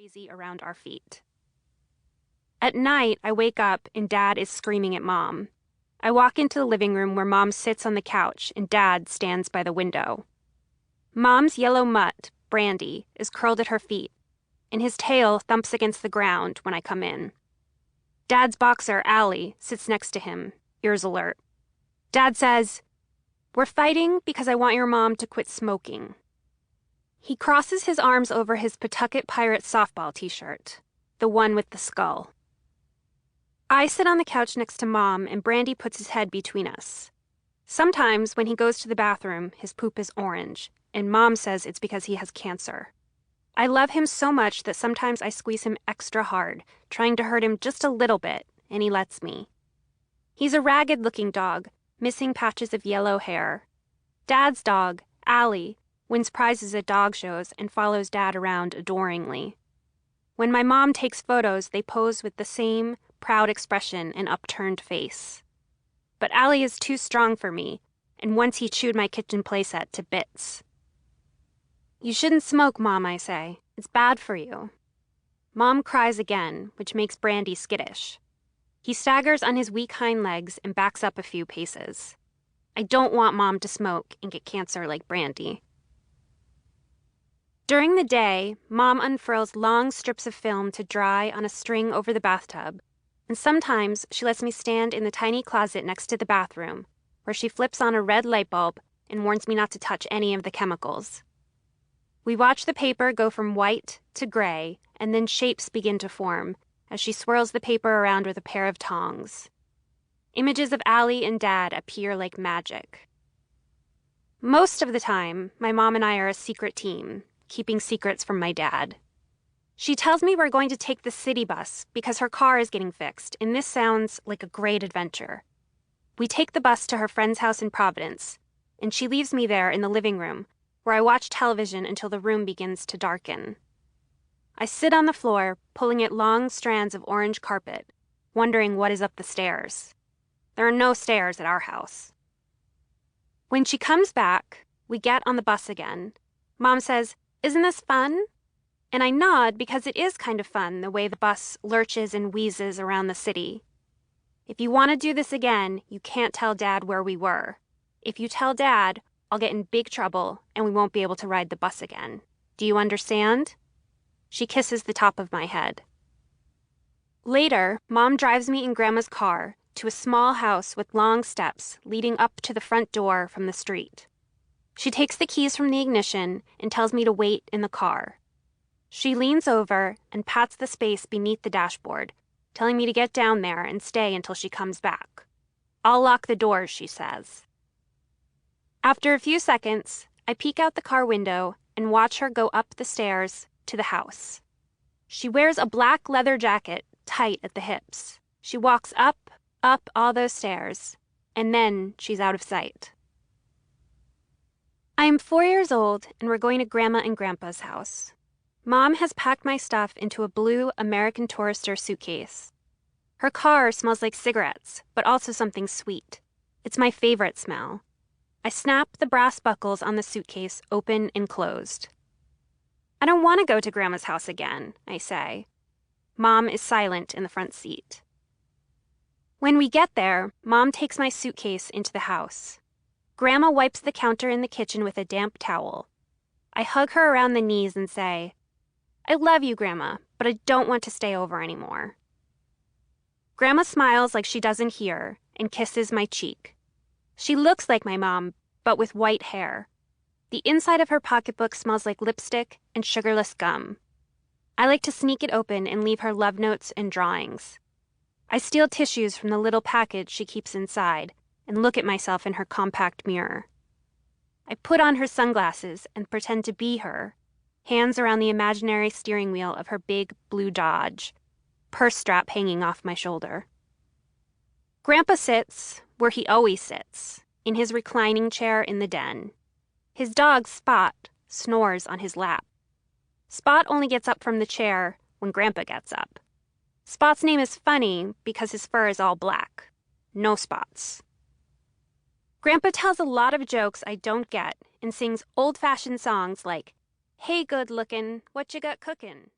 crazy around our feet. At night, I wake up and Dad is screaming at Mom. I walk into the living room where Mom sits on the couch and Dad stands by the window. Mom's yellow mutt, Brandy, is curled at her feet, and his tail thumps against the ground when I come in. Dad's boxer, Allie, sits next to him, ears alert. Dad says, "We're fighting because I want your mom to quit smoking." He crosses his arms over his Pawtucket Pirates softball t-shirt, the one with the skull. I sit on the couch next to Mom, and Brandy puts his head between us. Sometimes, when he goes to the bathroom, his poop is orange, and Mom says it's because he has cancer. I love him so much that sometimes I squeeze him extra hard, trying to hurt him just a little bit, and he lets me. He's a ragged-looking dog, missing patches of yellow hair. Dad's dog, Allie, wins prizes at dog shows and follows Dad around adoringly. When my mom takes photos, they pose with the same proud expression and upturned face. But Allie is too strong for me, and once he chewed my kitchen playset to bits. "You shouldn't smoke, Mom," I say. "It's bad for you." Mom cries again, which makes Brandy skittish. He staggers on his weak hind legs and backs up a few paces. I don't want Mom to smoke and get cancer like Brandy. During the day, Mom unfurls long strips of film to dry on a string over the bathtub, and sometimes she lets me stand in the tiny closet next to the bathroom, where she flips on a red light bulb and warns me not to touch any of the chemicals. We watch the paper go from white to gray, and then shapes begin to form as she swirls the paper around with a pair of tongs. Images of Allie and Dad appear like magic. Most of the time, my mom and I are a secret team, keeping secrets from my dad. She tells me we're going to take the city bus because her car is getting fixed, and this sounds like a great adventure. We take the bus to her friend's house in Providence, and she leaves me there in the living room, where I watch television until the room begins to darken. I sit on the floor, pulling at long strands of orange carpet, wondering what is up the stairs. There are no stairs at our house. When she comes back, we get on the bus again. Mom says, "Isn't this fun?" And I nod because it is kind of fun the way the bus lurches and wheezes around the city. If you want to do this again, you can't tell Dad where we were. If you tell Dad, I'll get in big trouble and we won't be able to ride the bus again. Do you understand? She kisses the top of my head. Later, Mom drives me in Grandma's car to a small house with long steps leading up to the front door from the street. She takes the keys from the ignition and tells me to wait in the car. She leans over and pats the space beneath the dashboard, telling me to get down there and stay until she comes back. "I'll lock the doors," she says. After a few seconds, I peek out the car window and watch her go up the stairs to the house. She wears a black leather jacket tight at the hips. She walks up all those stairs, and then she's out of sight. I am 4 years old, and we're going to Grandma and Grandpa's house. Mom has packed my stuff into a blue American Tourister suitcase. Her car smells like cigarettes, but also something sweet. It's my favorite smell. I snap the brass buckles on the suitcase open and closed. "I don't want to go to Grandma's house again," I say. Mom is silent in the front seat. When we get there, Mom takes my suitcase into the house. Grandma wipes the counter in the kitchen with a damp towel. I hug her around the knees and say, "I love you, Grandma, but I don't want to stay over anymore." Grandma smiles like she doesn't hear and kisses my cheek. She looks like my mom, but with white hair. The inside of her pocketbook smells like lipstick and sugarless gum. I like to sneak it open and leave her love notes and drawings. I steal tissues from the little package she keeps inside and look at myself in her compact mirror. I put on her sunglasses and pretend to be her, hands around the imaginary steering wheel of her big blue Dodge, purse strap hanging off my shoulder. Grandpa sits where he always sits, in his reclining chair in the den. His dog, Spot, snores on his lap. Spot only gets up from the chair when Grandpa gets up. Spot's name is funny because his fur is all black. No spots. Grandpa tells a lot of jokes I don't get and sings old-fashioned songs like, "Hey, good-lookin', what you got cookin'?"